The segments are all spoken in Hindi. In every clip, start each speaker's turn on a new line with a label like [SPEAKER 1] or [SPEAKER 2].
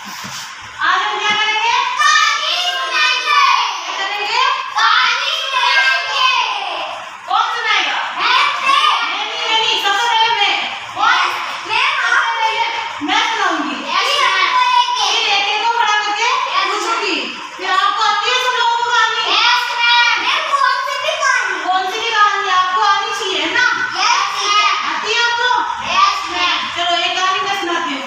[SPEAKER 1] आज हम क्या करेंगे?
[SPEAKER 2] कहानी सुनाएंगे।
[SPEAKER 1] क्या करेंगे?
[SPEAKER 2] कहानी सुनाएंगे।
[SPEAKER 1] कौन सुनाएगा? नहीं, सबसे पहले मैं सुनाऊंगी। फिर एक एक को खड़ा करके पूछूंगी। फिर आपको आती है सब लोगों को कहानी? कौन सी भी कहानी आपको आनी चाहिए, है ना? आती है आपको? चलो एक कहानी मैं सुनाती हूँ।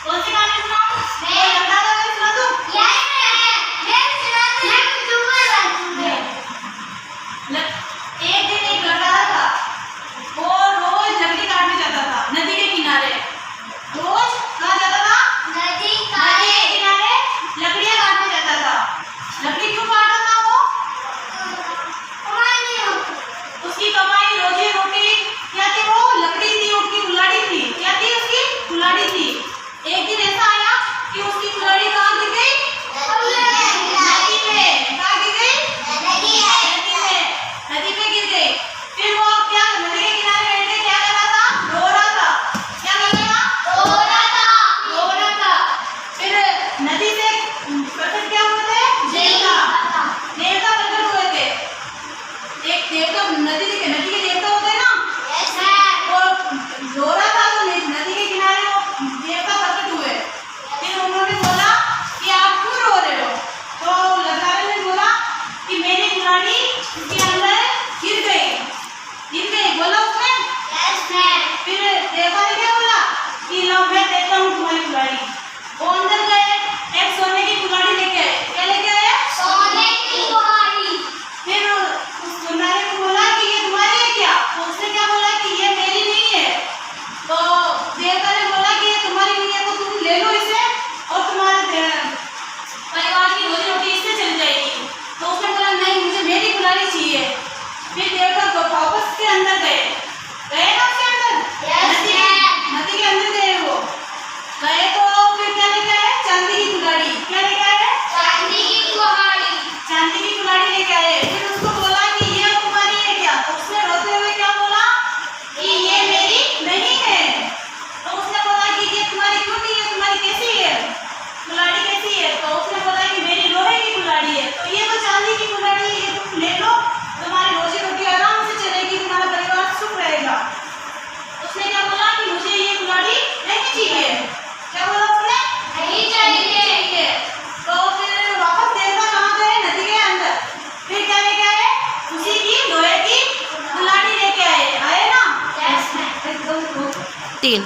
[SPEAKER 1] कौन सी कहानी सुनाऊं? कोई अंदाजा है, सुना दूं? एक दिन एक लड़का था, वो रोज लकड़ी काटने जाता था नदी के किनारे। रोज कहाँ जाता था? नदी के किनारे लकड़ियाँ काटने जाता था। लकड़ी क्यों काटता था वो? उसकी कमाई रोजी रोटी क्या थी? वो लकड़ी थी, उसकी कुल्हाड़ी थी। क्या थी उसकी? कुल्हाड़ी थी। एक दिन ऐसा आया कि उसकी कुल्हाड़ी कहाँ गिर गई? नदी में। कहाँ गिर गई? नदी में गिर गई। फिर वो क्या नदी के किनारे बैठ के क्या कर रहा था? रो रहा था। क्या कर रहा था? रो रहा था। फिर नदी से प्रकट क्या हुए थे? देवता प्रकट हुए थे। एक देवता नदी के देवता होते हैं ना, वो रो रहा था तो नदी के किनारे वो देवता प्रकट हुए। फिर उन्होंने बोला कि आप क्यों रो रहे हो? तो लड़ावे ने बोला कि मेरी कुल्हाड़ी उसके अंदर गिर गई। बोला उसने। फिर देवता ने क्या बोला कि लो मैं देता हूँ तुम्हारी कुल्हाड़ी। वो अंदर गए, एक सोने की कुल्हाड़ी लेके आए। क्या लेके आए? फिर उस कुल्हाड़ी को बोला कि ये तुम्हारी है क्या? तो उसने क्या बोला कि ये मेरी नहीं है। तो देवता ने बोला कि ये तुम्हारी नहीं है तो तुम ले लो इसे और तुम्हारे परिवार की रोजी रोटी इससे चल जाएगी। तो उसने बोला नहीं, मुझे मेरी कुल्हाड़ी चाहिए। फिर देवता वापस के अंदर गए ना उसके अंदर? नदी के अंदर गए। वो गए तो फिर क्या लेके आए? चांदी की कुल्हाड़ी। क्या लेके आए? चांदी की कुल्हाड़ी लेके आए। फिर उसको बोला कि ये तुम्हारी है क्या? तो उसने रोते हुए क्या बोला कि ये मेरी नहीं है। तो उसने बोला कि ये तुम्हारी क्यों नहीं है? तुम्हारी कैसी है? कुल्हाड़ी कैसी है? तो उसने बोला कि मेरी लोहे की कुल्हाड़ी है। तो ये तो चांदी की कुल्हाड़ी है, ये तुम ले लो, तुम्हारी रोजी रोटी आराम से चलेगी, तुम्हारा परिवार सुख रहेगा। उसने क्या बोला कि मुझे ये कुल्हाड़ी नहीं चाहिए। क्या बोला उसने? नहीं चाहिए। तो फिर वापस देवता कहाँ गए? नदी के अंदर। फिर क्या लेके आए? उसी की लोहे की कुल्हाड़ी लेके आए ना? एकदम
[SPEAKER 3] 3